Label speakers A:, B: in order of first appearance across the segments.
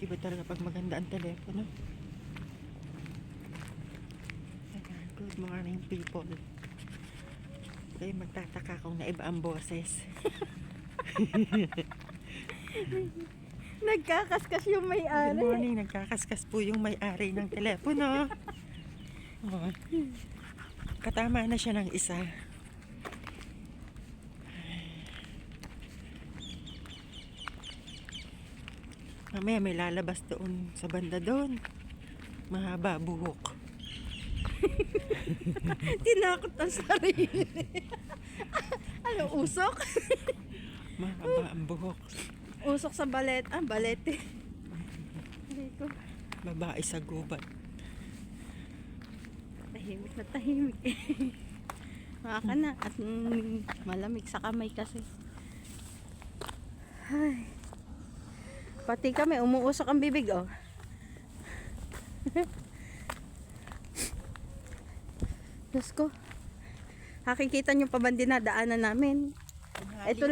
A: Iba talaga pag maganda ang telepono. Ayan, good morning people. Kayo magtataka kung naiba ang boses.
B: Nagkakaskas yung
A: Good
B: may-ari.
A: morning, nagkakaskas po yung may-ari ng telepono. Oh. Katama na siya ng isa. Mamaya may lalabas doon sa banda doon. Mahaba buhok.
B: Tinakot ang sarili. Ano, usok?
A: Mahaba ang buhok.
B: Usok sa balet. Ah, balete. Aray ko.
A: Babae sa gubat.
B: Tahimik na tahimik. Maka na. At malamig sa kamay kasi. Ay. Pati kami, umuusok ang bibig, oh. Diyos ko. Nakikita nyo pa ba dinadaanan namin? Ito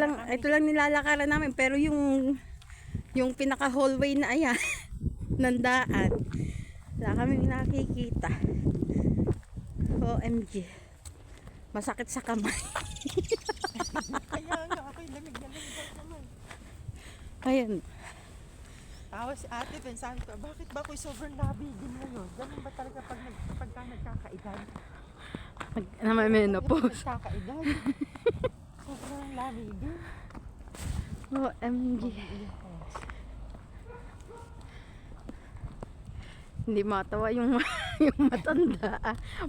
B: lang nilalakaran namin, pero yung pinaka hallway na ayan ng daan, wala kami nakikita. OMG. Masakit sa kamay.
A: Kaya nga ako'y lamig na naman.
B: Ayun.
A: Tawa si ate, pensahan ko, bakit ba ako'y sobrang labigin ngayon? Ganun ba talaga pagka nagkakaedad?
B: Menopause.
A: Nagkakaedad. Sobrang labigin.
B: OMG. Hindi matawa yung matanda.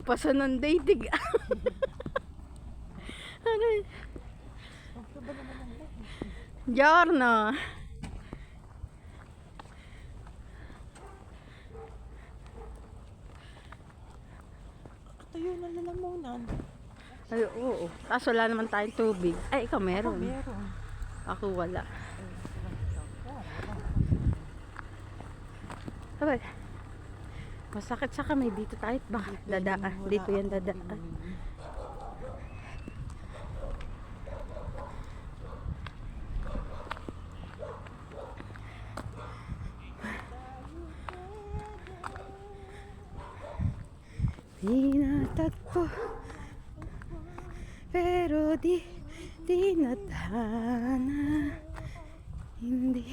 B: Pasa ng dating. Aray.
A: Ano ba naman ang lag?
B: Giorno.
A: Katuyo na lalamunan.
B: Ay, oo. Kaso wala naman tayong tubig. Ay, ikaw meron.
A: Meron.
B: Ako wala. Abay. Masakit sa kamay. Dito tayo ba? Dadaan. Dito yan dadaan. Tinatagpo pero di tinadhana, hindi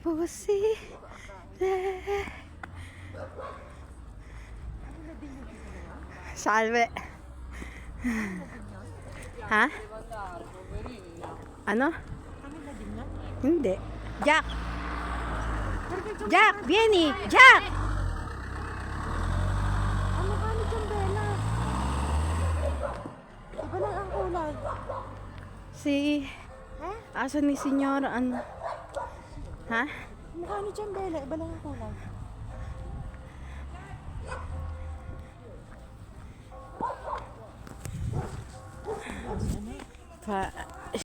B: posible. Salve. Ha? Ano? Hindi. Jack! Jack! Vieni! Jack!
A: Ano ka ni Jambela? Iba lang ang kulay.
B: Si... Asa ni Senyor, ano? Ha?
A: Mukha ni Jambela, iba lang ang kulay.